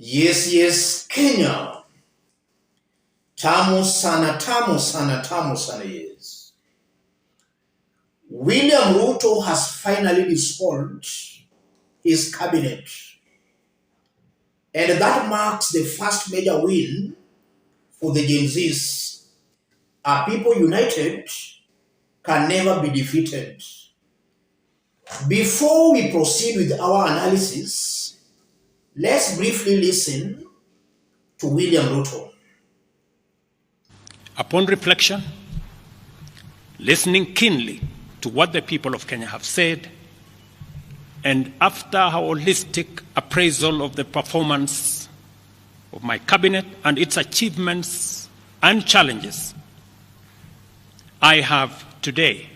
Yes, Kenya. Tamu sana, yes. William Ruto has finally dissolved his cabinet. And that marks the first major win for the Gen Zs. A people united can never be defeated. Before we proceed with our analysis, let's briefly listen to William Ruto. Upon reflection, listening keenly to what the people of Kenya have said, and after a holistic appraisal of the performance of my cabinet and its achievements and challenges, I have today,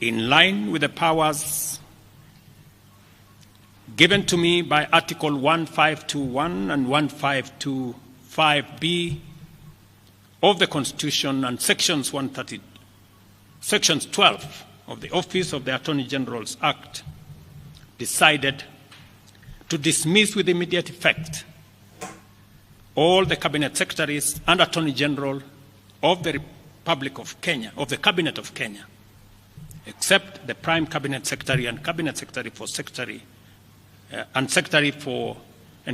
in line with the powers given to me by Article 1521 and 1525B of the Constitution and Sections 12 of the Office of the Attorney General's Act, decided to dismiss with immediate effect all the Cabinet Secretaries and Attorney General of the Republic of Kenya, of the Cabinet of Kenya, except the Prime Cabinet Secretary and Cabinet Secretary for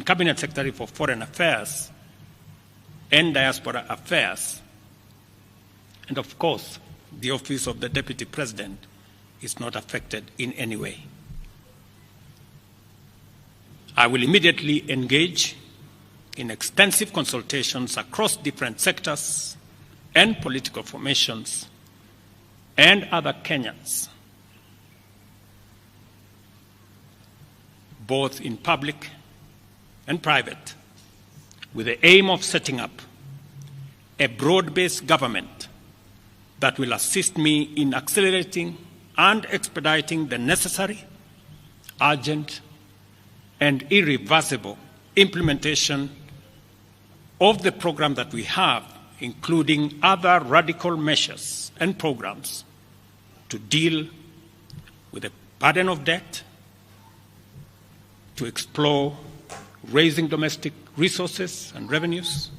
Cabinet Secretary for Foreign Affairs and Diaspora Affairs. And of course, the Office of the Deputy President is not affected in any way. I will immediately engage in extensive consultations across different sectors and political formations and other Kenyans, both in public and private, with the aim of setting up a broad-based government that will assist me in accelerating and expediting the necessary, urgent, and irreversible implementation of the program that we have, including other radical measures and programs to deal with the burden of debt, to explore raising domestic resources and revenues,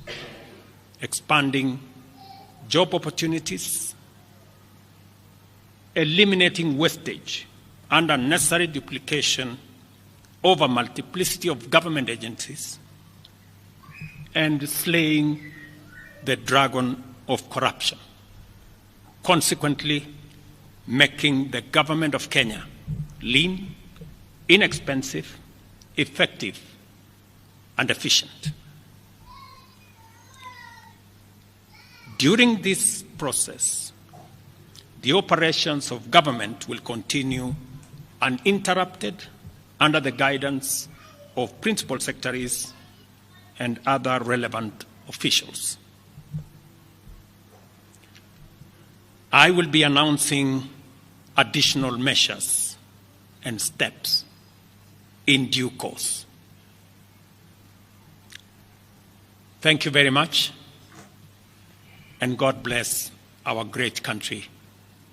expanding job opportunities, eliminating wastage and unnecessary duplication of a multiplicity of government agencies, and slaying the dragon of corruption, consequently making the government of Kenya lean, inexpensive, effective, and efficient. During this process, the operations of government will continue uninterrupted under the guidance of principal secretaries and other relevant officials. I will be announcing additional measures and steps in due course. Thank you very much, and God bless our great country,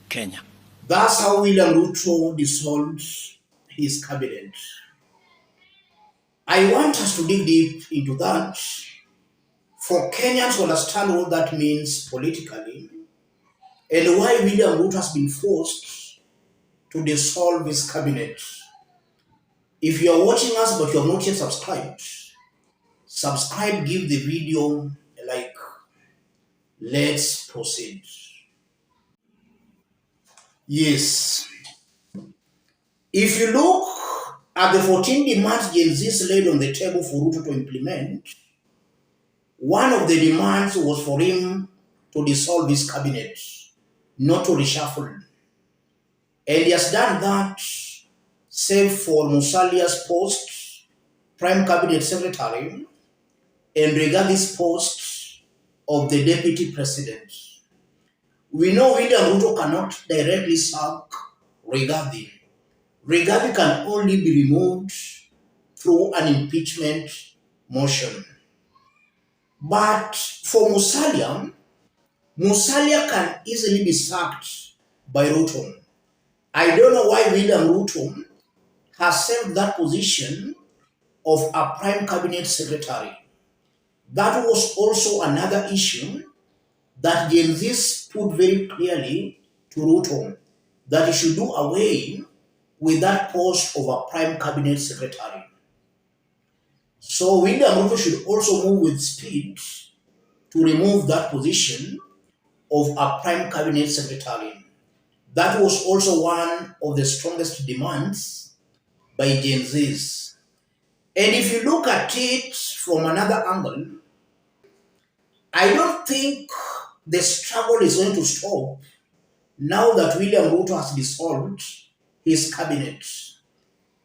Kenya. That's how William Ruto dissolved his cabinet. I want us to dig deep into that for Kenyans to understand what that means politically and why William Ruto has been forced to dissolve his cabinet. If you are watching us but you have not yet subscribed, subscribe, give the video a like. Let's proceed. Yes. If you look at the 14 demands Gen Z laid on the table for Ruto to implement, one of the demands was for him to dissolve his cabinet, not to reshuffle. And he has done that, save for Musalia's post, Prime Cabinet Secretary, and Rigath's post of the Deputy President. We know William Ruto cannot directly sack Rigathi. Rigathi can only be removed through an impeachment motion. But for Musalia can easily be sacked by Ruto. I don't know why William Ruto has served that position of a prime cabinet secretary. That was also another issue that Gen Zs put very clearly to Ruto, that he should do away with that post of a prime cabinet secretary. So William Ruto should also move with speed to remove that position of a prime cabinet secretary. That was also one of the strongest demands by Gen Zs. And if you look at it from another angle, I don't think the struggle is going to stop now that William Ruto has dissolved his cabinet.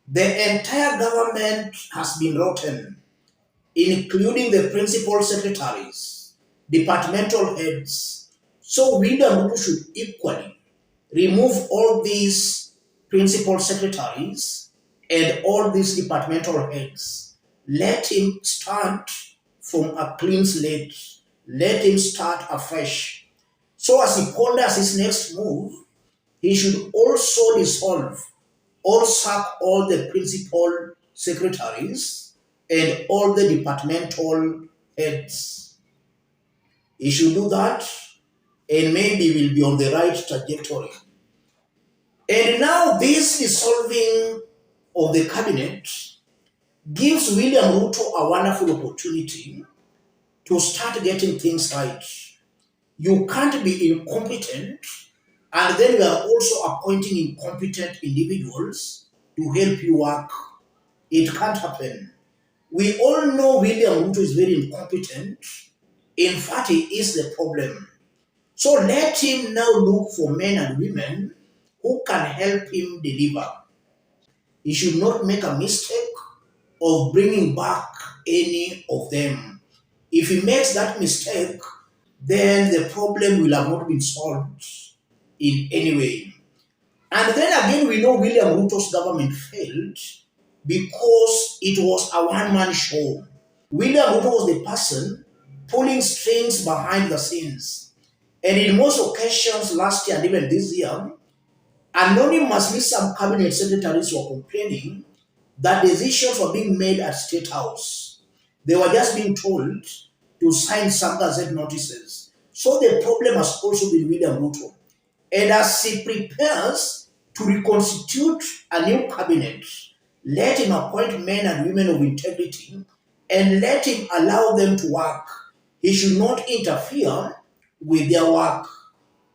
The entire government has been rotten, including the principal secretaries, departmental heads. So William Ruto should equally remove all these principal secretaries and all these departmental heads. Let him start from a clean slate. Let him start afresh. So as he ponders his next move, he should also dissolve or sack all the principal secretaries and all the departmental heads. He should do that, and maybe we'll be on the right trajectory. And now this dissolving of the cabinet gives William Ruto a wonderful opportunity to start getting things right. You can't be incompetent and then we are also appointing incompetent individuals to help you work. It can't happen. We all know William Ruto is very incompetent. In fact, he is the problem. So let him now look for men and women who can help him deliver. He should not make a mistake of bringing back any of them. If he makes that mistake, then the problem will have not been solved in any way. And then again, we know William Ruto's government failed because it was a one-man show. William Ruto was the person pulling strings behind the scenes. And in most occasions last year and even this year, anonymously some cabinet secretaries were complaining that decisions were being made at State House. They were just being told to sign some gazette notices. So the problem has also been William Ruto. And as he prepares to reconstitute a new cabinet, let him appoint men and women of integrity and let him allow them to work. He should not interfere with their work.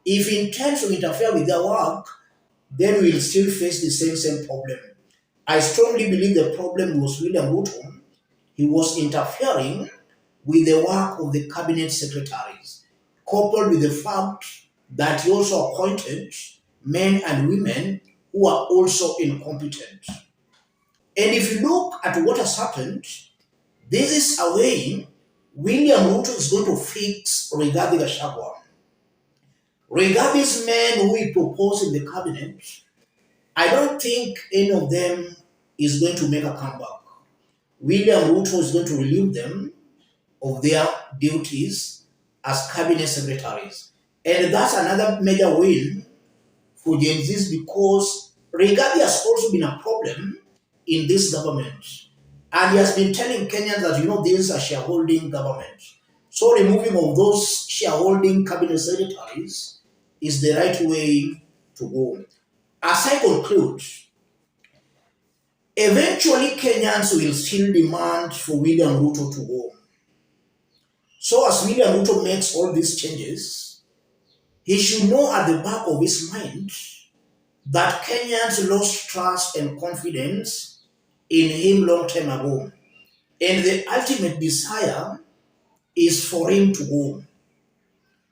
If he intends to interfere with their work, then we'll still face the same problem. I strongly believe the problem was William Ruto. He was interfering with the work of the cabinet secretaries, coupled with the fact that he also appointed men and women who are also incompetent. And if you look at what has happened, this is a way William Ruto is going to fix Rigathi Gachagua. Rigathi's men who he proposed in the cabinet, I don't think any of them is going to make a comeback. William Ruto is going to relieve them of their duties as cabinet secretaries. And that's another major win for Gen Zs because Rigathi has also been a problem in this government. And he has been telling Kenyans that, this is a shareholding government. So removing of those shareholding cabinet secretaries is the right way to go. As I conclude, eventually Kenyans will still demand for William Ruto to go. So as William Ruto makes all these changes, he should know at the back of his mind that Kenyans lost trust and confidence in him long time ago. And the ultimate desire is for him to go.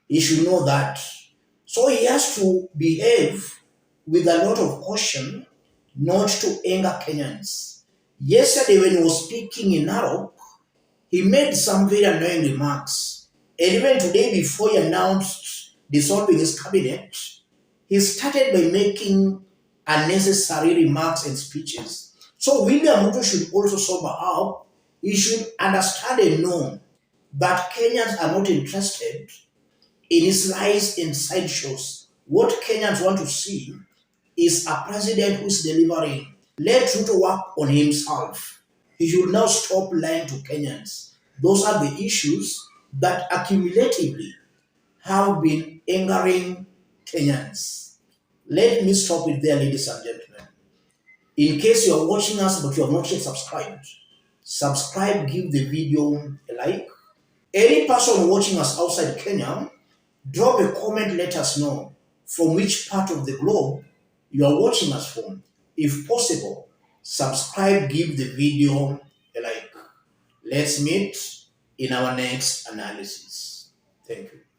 He should know that. So he has to behave with a lot of caution, not to anger Kenyans. Yesterday when he was speaking in Narok, he made some very annoying remarks. And even today before he announced dissolving his cabinet, he started by making unnecessary remarks and speeches. So William Ruto should also sober up. He should understand and know that Kenyans are not interested in his lies and sideshows. What Kenyans want to see is a president who is delivering. Let Ruto work on himself. He should now stop lying to Kenyans. Those are the issues that accumulatively have been angering Kenyans. Let me stop it there, ladies and gentlemen. In case you are watching us but you have not yet subscribed, subscribe, give the video a like. Any person watching us outside Kenya, drop a comment, let us know from which part of the globe you are watching us from. If possible, subscribe, give the video a like. Let's meet in our next analysis. Thank you.